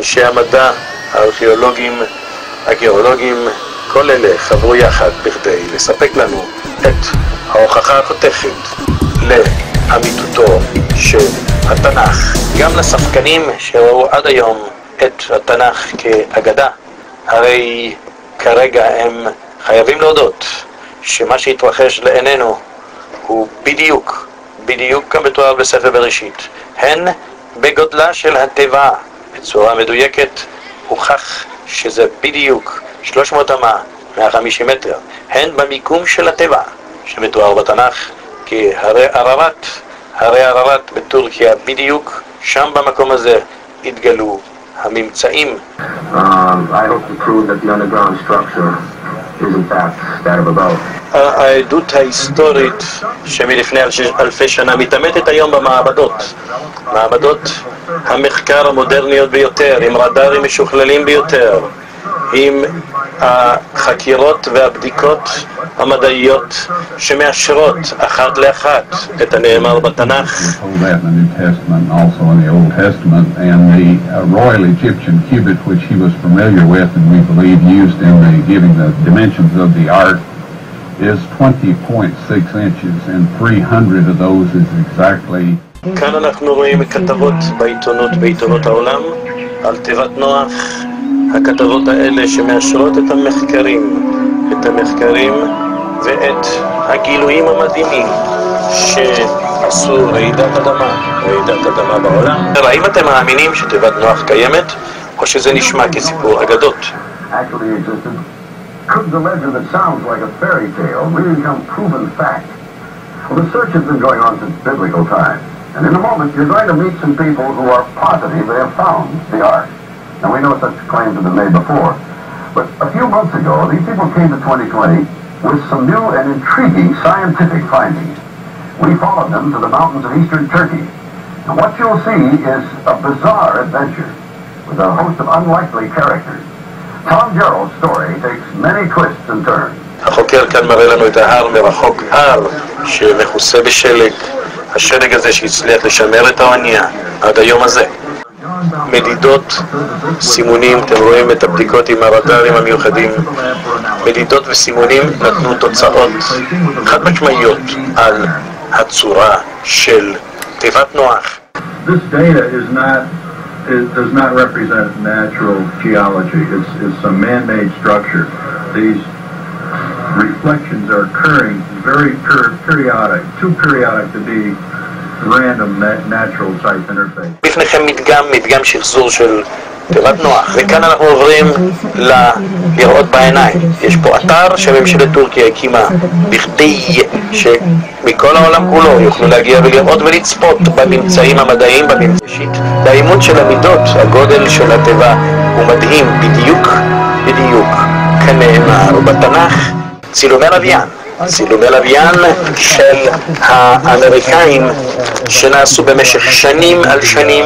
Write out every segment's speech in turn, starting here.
אנשי המדע, הארכיאולוגים, הגיאולוגים, כל אלה חברו יחד בכדי לספק לנו את ההוכחה החותכת לאמיתותו של התנ"ך. גם לספקנים שראו עד היום את התנ"ך כאגדה, הרי כרגע הם חייבים להודות שמה שהתרחש לעינינו הוא בדיוק כמתואר בספר בראשית. הן בגודלה של התיבה בצורה מדויקת הוכח שזה בדיוק 300 אמה 150 מטר, הן במיקום של התיבה שמתואר בתנ"ך כהרי אררט. הרי אררט בטורקיה, בדיוק שם במקום הזה התגלו הממצאים. העדות ההיסטורית שמלפני אלפי שנה מתאמתת היום במעבדות, מעבדות המחקר המודרניות ביותר, עם רדארים משוכללים ביותר, עם החקירות והבדיקות המדעיות שמאשרות אחת לאחת את הנאמר בתנ"ך. כאן אנחנו רואים כתבות בעיתונות העולם על תיבת נוח. הכתבות האלה שמאשרות את המחקרים ואת הגילויים המדהימים שעשו רעידת אדמה בעולם. האם אתם מאמינים שתיבת נוח קיימת, או שזה נשמע כסיפור אגדות? Could the legend that sounds like a fairy tale really become proven fact? Well, the search has been going on since biblical times, and in a moment you're going to meet some people who are positive they have found the Ark. Now, we know such claims have been made before, but a few months ago, these people came to 2020 with some new and intriguing scientific findings. We followed them to the mountains of eastern Turkey, and what you'll see is a bizarre adventure with a host of unlikely characters. Tom Gerald's story takes many twists and turns. החוקר כאן מראה לנו את ההר מרחוק, הר שמכוסה בשלג, השלג הזה שהצליח לשמר את האונייה עד היום הזה. מדידות, סימונים, אתם רואים את הבדיקות עם הרדארים המיוחדים, מדידות וסימונים נתנו תוצאות חד משמעיות על הצורה של תיבת נוח. It does not represent natural geology. It's some man-made structure. These reflections are occurring very periodic, too periodic to be random natural type interface. בפניכם מדגם שחזור של תיבת נוח, וכאן אנחנו עוברים לראות בעיניים. יש פה אתר שממשלת טורקיה הקימה בכדי שמכל העולם כולו יוכלו להגיע ולראות ולצפות בממצאים המדעיים, באימות של המידות. הגודל של התיבה הוא מדהים, בדיוק כנאמר בתנ"ך. צילומי לוויין של האמריקאים שנעשו במשך שנים על שנים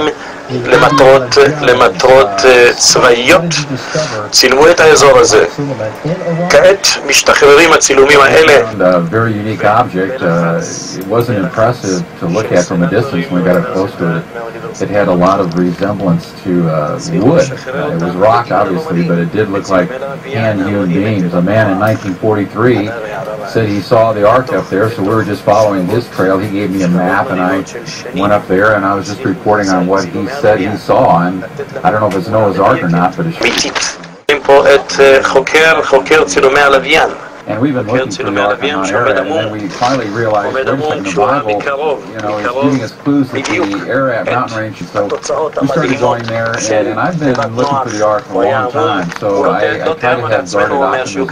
למטרות צבאיות, צילמו את האזור הזה. כעת משתחררים הצילומים האלה. Very unique object. It wasn't impressive to look at from a distance when we got up close to it. It had a lot of resemblance to wood. It was rock, obviously, but it did look like hand-hewn beams. A man in 1943 said he saw the Ark up there, so we were just following his trail. He gave me a map, and I went up there, and I was just reporting on what he said he saw, and I don't know if it's Noah's Ark or not, but it's... פה את חוקר צילומי הלוויין. And we've been looking for the Ark on Arat, and then we finally realized in the Bible, you know, it's giving us clues that the Arat mountain range, so we started going there, and I've been looking for the Ark for a long time, so I try to have guarded optimism.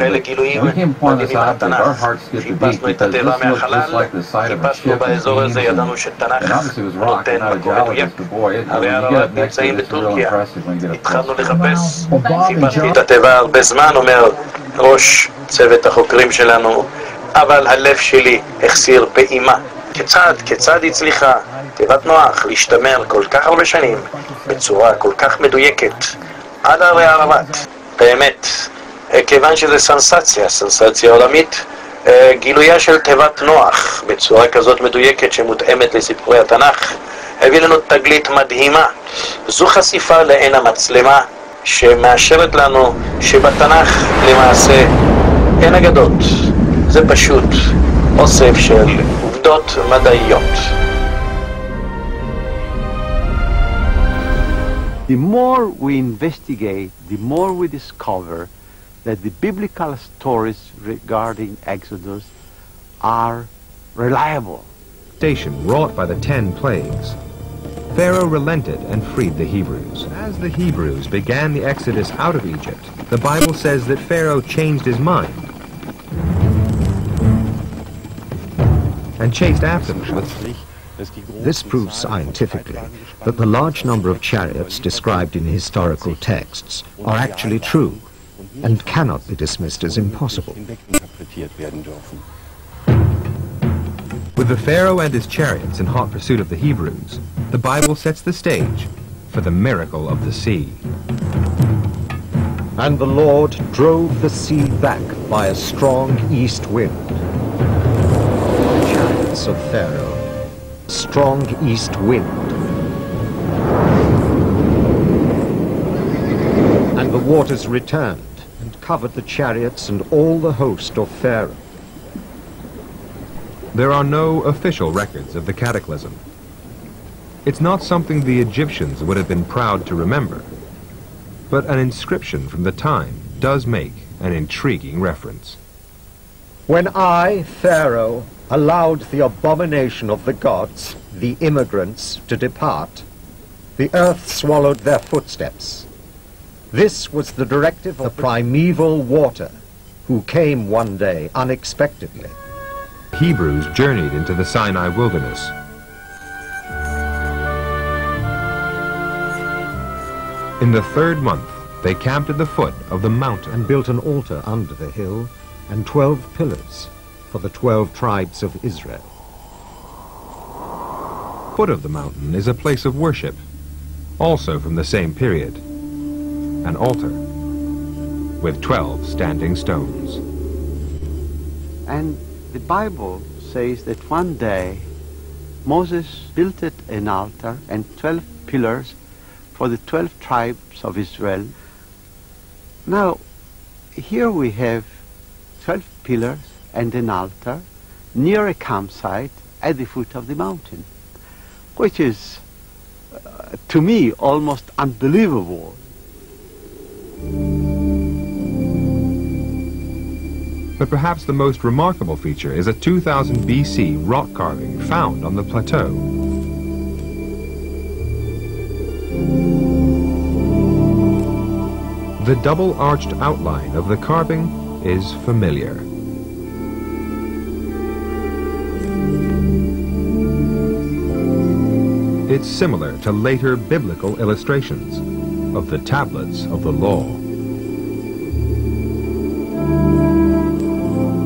When we came upon this object, our hearts skipped a beat, because this looked just like the side of a ship, and obviously it was rock, and not a geologist, but boy, when you get up next to it, it's real impressive when you get up close. ראש צוות החוקרים שלנו, אבל הלב שלי החסיר פעימה. כיצד הצליחה תיבת נוח להשתמר כל כך הרבה שנים בצורה כל כך מדויקת עד הרי אררט? באמת, כיוון שזה סנסציה עולמית, גילויה של תיבת נוח בצורה כזאת מדויקת שמותאמת לסיפורי התנ"ך, הביא לנו תגלית מדהימה. זו חשיפה לעין המצלמה שמאשרת לנו שבתנ"ך למעשה אין אגדות, זה פשוט אוסף של עובדות מדעיות. The more we investigate, the more we discover that the biblical stories regarding Exodus are reliable. Wrought by the 10 plagues, Pharaoh relented and freed the Hebrews. As the Hebrews began the exodus out of Egypt, the Bible says that Pharaoh changed his mind and chased after them. This proves scientifically that the large number of chariots described in historical texts are actually true and cannot be dismissed as impossible. With the Pharaoh and his chariots in hot pursuit of the Hebrews, the Bible sets the stage for the miracle of the sea. And the Lord drove the sea back by a strong east wind. The chariots of Pharaoh, strong east wind. And the waters returned and covered the chariots and all the host of Pharaoh. There are no official records of the cataclysm. It's not something the Egyptians would have been proud to remember, but an inscription from the time does make an intriguing reference. When I, Pharaoh, allowed the abomination of the gods, the immigrants, to depart, the earth swallowed their footsteps. This was the directive of the primeval water, who came one day unexpectedly. Hebrews journeyed into the Sinai wilderness. In the 3rd month, they camped at the foot of the mountain and built an altar under the hill and 12 pillars for the 12 tribes of Israel. The foot of the mountain is a place of worship, also from the same period, an altar with 12 standing stones. And the Bible says that one day Moses built an altar and 12 pillars for the 12 tribes of Israel. Now, here we have 12 pillars and an altar near a campsite at the foot of the mountain, which is, to me, almost unbelievable. But perhaps the most remarkable feature is a 2000 BC rock carving found on the plateau. The double-arched outline of the carving is familiar. It's similar to later biblical illustrations of the tablets of the law.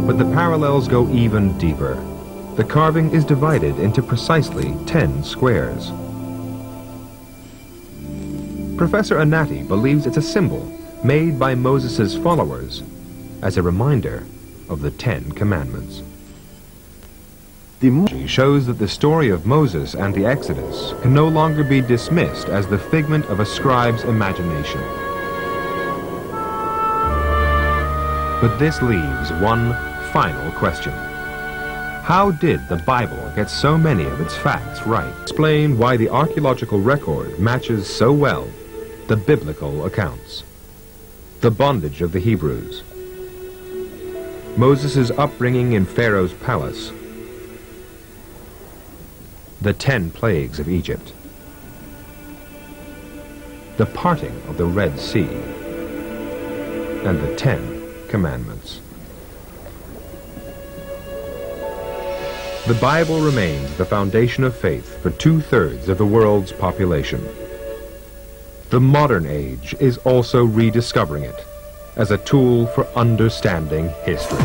But the parallels go even deeper. The carving is divided into precisely 10 squares. Professor Anati believes it's a symbol made by Moses' followers as a reminder of the 10 Commandments. The shows that the story of Moses and the Exodus can no longer be dismissed as the figment of a scribe's imagination. But this leaves one final question. How did the Bible get so many of its facts right? Explain why the archaeological record matches so well the biblical accounts. The bondage of the Hebrews, Moses' upbringing in Pharaoh's palace, the 10 plagues of Egypt, the parting of the Red Sea, and the 10 Commandments. The Bible remains the foundation of faith for 2/3 of the world's population. The modern age is also rediscovering it as a tool for understanding history.